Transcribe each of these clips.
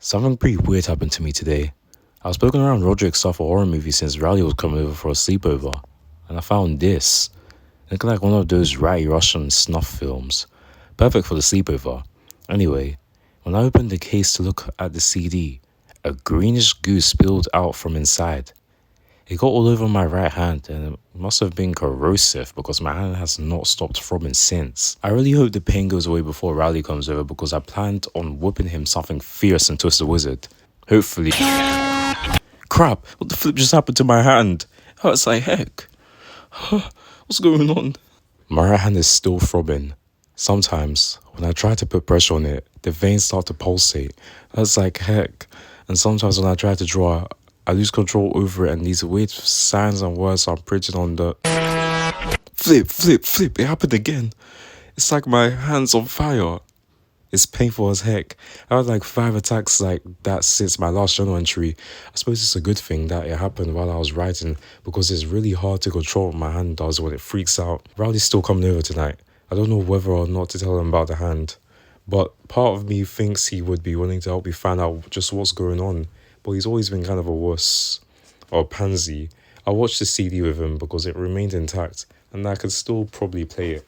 Something pretty weird happened to me today. I was poking around Roderick's stuff for horror movies since Riley was coming over for a sleepover, and I found this, looking like one of those ratty Russian snuff films. Perfect for the sleepover. Anyway, when I opened the case to look at the CD, a greenish goo spilled out from inside. It got all over my right hand and it must have been corrosive because my hand has not stopped throbbing since. I really hope the pain goes away before Riley comes over because I planned on whooping him something fierce and Twist the Wizard. Hopefully. Crap, what the flip just happened to my hand? It hurts like heck. What's going on? My right hand is still throbbing. Sometimes, when I try to put pressure on it, the veins start to pulsate. That's like heck. And sometimes when I try to draw, I lose control over it and these weird signs and words are printed on the... Flip, it happened again. It's like my hand's on fire. It's painful as heck. I had like 5 attacks like that since my last journal entry. I suppose it's a good thing that it happened while I was writing because it's really hard to control what my hand does when it freaks out. Rowdy's still coming over tonight. I don't know whether or not to tell him about the hand, but part of me thinks he would be willing to help me find out just what's going on. But he's always been kind of a wuss or a pansy. I watched the CD with him because it remained intact and I could still probably play it.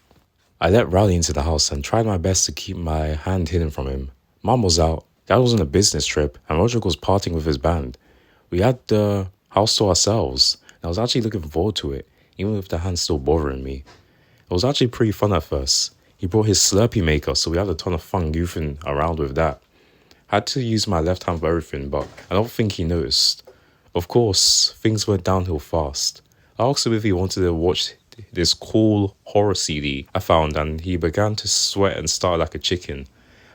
I let Riley into the house and tried my best to keep my hand hidden from him. Mum was out, Dad was on a business trip, and Roderick was partying with his band. We had the house to ourselves, and I was actually looking forward to it, even with the hand still bothering me. It was actually pretty fun at first. He brought his Slurpee maker, so we had a ton of fun goofing around with that. I had to use my left hand for everything, but I don't think he noticed. Of course, things went downhill fast. I asked him if he wanted to watch this cool horror CD I found, and he began to sweat and start like a chicken.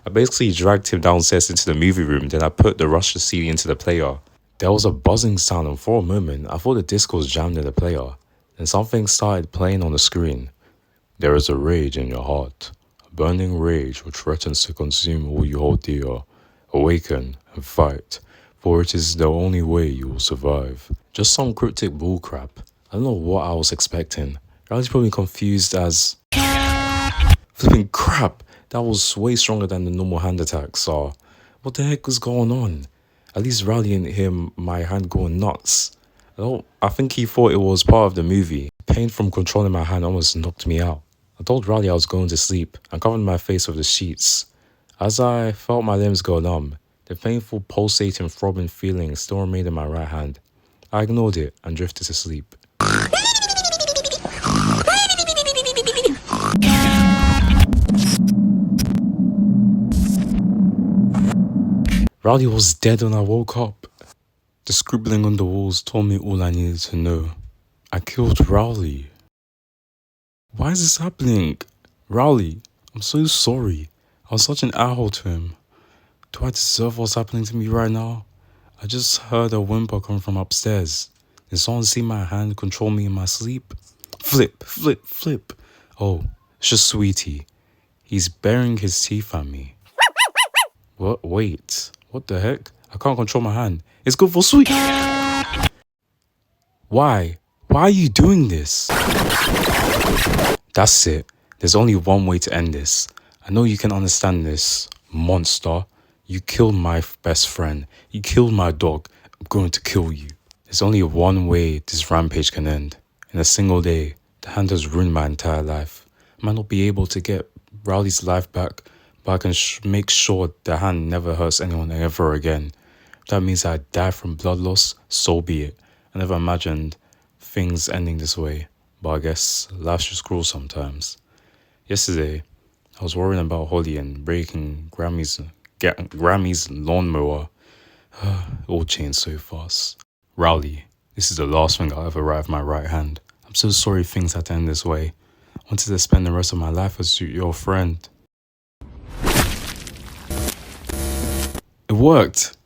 I basically dragged him downstairs into the movie room, then I put the Russian CD into the player. There was a buzzing sound and for a moment I thought the disc was jammed in the player. Then something started playing on the screen. There is a rage in your heart, a burning rage which threatens to consume all you hold dear. Awaken and fight, for it is the only way you will survive. Just some cryptic bullcrap. I don't know what I was expecting. Riley's probably confused as... Flipping crap! That was way stronger than the normal hand attacks are. What the heck was going on? At least Riley didn't hear my hand going nuts. I think he thought it was part of the movie. Pain from controlling my hand almost knocked me out. I told Riley I was going to sleep and covered my face with the sheets. As I felt my limbs go numb, the painful pulsating throbbing feeling still remained in my right hand. I ignored it and drifted to sleep. Riley was dead when I woke up. The scribbling on the walls told me all I needed to know. I killed Riley. Why is this happening? Riley, I'm so sorry. I was such an asshole to him. Do I deserve what's happening to me right now? I just heard a whimper come from upstairs. Did someone see my hand control me in my sleep? Flip. Oh, it's just Sweetie. He's baring his teeth at me. What? Wait. What the heck? I can't control my hand. It's good for Sweet. Why? Why are you doing this? That's it. There's only one way to end this. I know you can understand this, monster. You killed my best friend. You killed my dog. I'm going to kill you. There's only one way this rampage can end. In a single day, the hand has ruined my entire life. I might not be able to get Rowley's life back, but I can make sure the hand never hurts anyone ever again. If that means I die from blood loss, so be it. I never imagined things ending this way, but I guess life's just cruel sometimes. Yesterday, I was worrying about Holly and breaking Grammy's lawnmower. It all changed so fast. Rowley, this is the last thing I'll ever write with my right hand. I'm so sorry things had to end this way. I wanted to spend the rest of my life as your friend. It worked.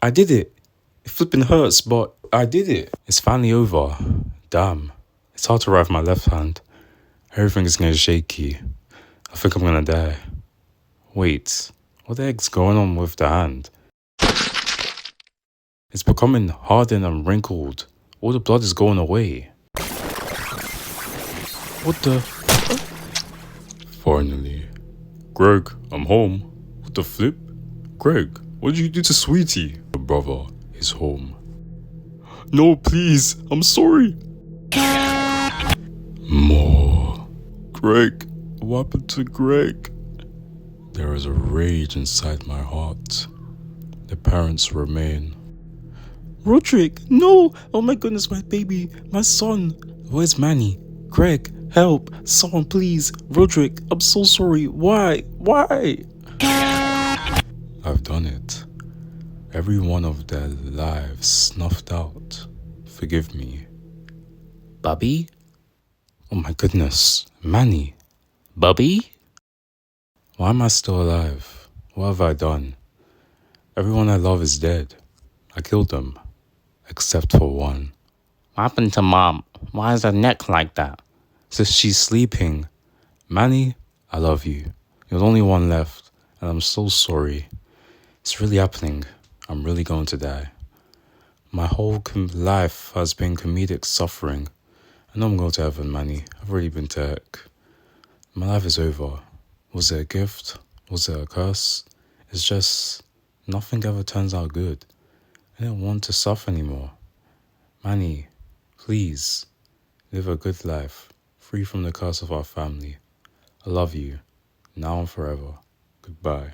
I did it. It flipping hurts, but I did it. It's finally over. Damn. It's hard to write with my left hand. Everything is getting shaky. I think I'm gonna die. Wait, what the heck's going on with the hand? It's becoming hardened and wrinkled. All the blood is going away. What the? Finally. Greg, I'm home. What the flip? Greg, What did you do to Sweetie? Your brother is home. No, please, I'm sorry. More. Greg, what happened to Greg? There is a rage inside my heart. The parents remain. Roderick, no! Oh my goodness, my baby, my son. Where's Manny? Greg, help! Someone please! Roderick, I'm so sorry. Why? Why? I've done it. Every one of their lives snuffed out. Forgive me. Bubby? Oh my goodness, Manny. Bubby? Why am I still alive? What have I done? Everyone I love is dead. I killed them. Except for one. What happened to Mom? Why is her neck like that? So she's sleeping. Manny, I love you. There's only one left, and I'm so sorry. It's really happening. I'm really going to die. My whole life has been comedic suffering. I know I'm going to heaven, Manny. I've already been to heck. My life is over. Was it a gift? Was it a curse? It's just nothing ever turns out good. I don't want to suffer anymore. Manny, please, live a good life, free from the curse of our family. I love you, now and forever. Goodbye.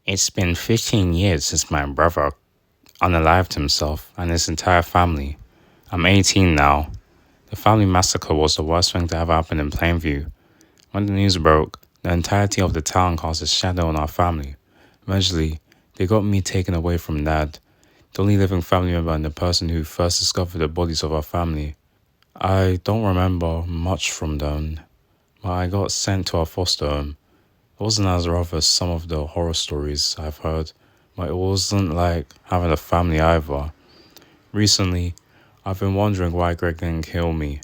It's been 15 years since my brother unalived himself and his entire family. I'm 18 now. The family massacre was the worst thing to ever happen in Plainview. When the news broke, the entirety of the town cast a shadow on our family. Eventually, they got me taken away from Dad, the only living family member and the person who first discovered the bodies of our family. I don't remember much from then, but I got sent to our foster home. It wasn't as rough as some of the horror stories I've heard, but it wasn't like having a family either. Recently, I've been wondering why Greg didn't kill me.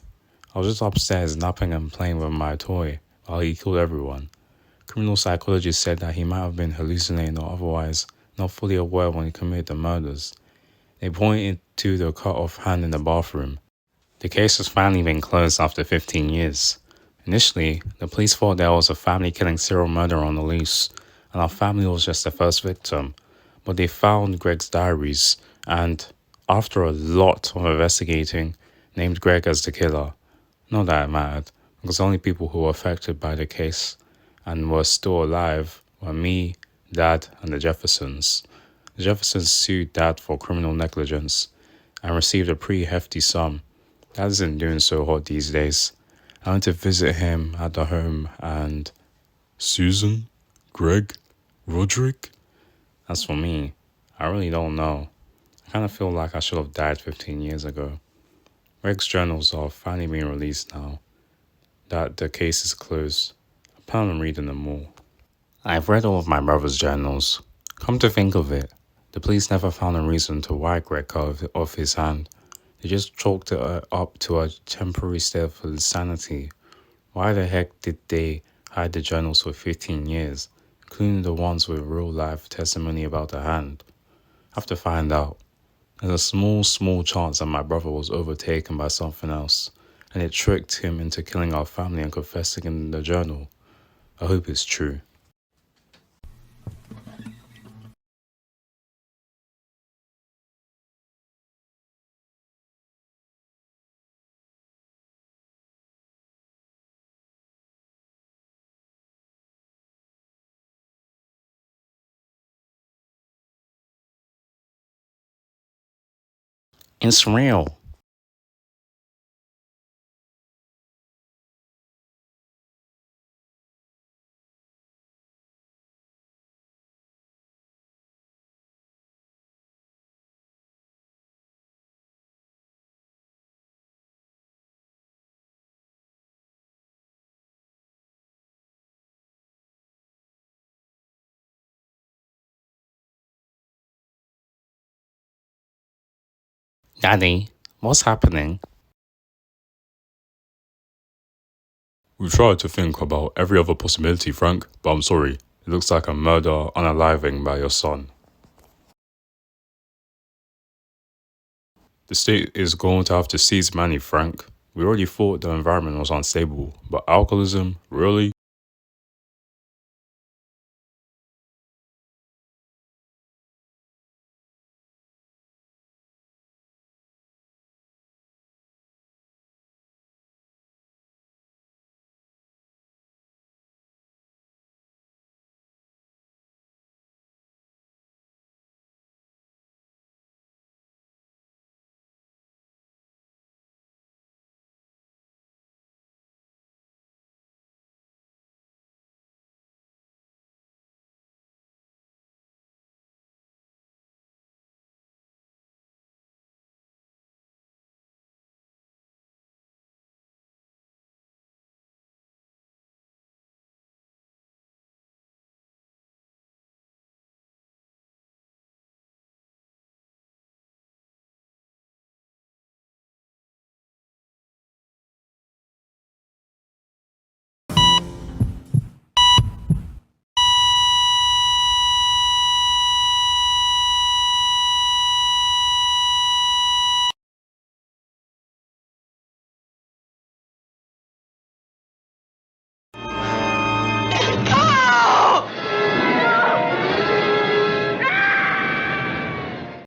I was just upstairs napping and playing with my toy while he killed everyone. Criminal psychologists said that he might have been hallucinating or otherwise not fully aware when he committed the murders. They pointed to the cut-off hand in the bathroom. The case has finally been closed after 15 years. Initially, the police thought there was a family-killing serial murderer on the loose, and our family was just the first victim. But they found Greg's diaries, and after a lot of investigating, named Greg as the killer. Not that it mattered, because the only people who were affected by the case and were still alive were me, Dad, and the Jeffersons. The Jeffersons sued Dad for criminal negligence and received a pretty hefty sum. Dad isn't doing so hot these days. I went to visit him at the home and... Susan? Greg? Roderick? As for me, I really don't know. I kind of feel like I should have died 15 years ago. Greg's journals are finally being released now that the case is closed. I plan on reading them all. I've read all of my brother's journals. Come to think of it, the police never found a reason to why Greg cut off his hand. They just chalked it up to a temporary state of insanity. Why the heck did they hide the journals for 15 years, including the ones with real-life testimony about the hand? I have to find out. There's a small chance that my brother was overtaken by something else, and it tricked him into killing our family and confessing in the journal. I hope it's true. It's real. Daddy, what's happening? We've tried to think about every other possibility, Frank, but I'm sorry. It looks like a murder unaliving by your son. The state is going to have to seize Manny, Frank. We already thought the environment was unstable, but alcoholism? Really?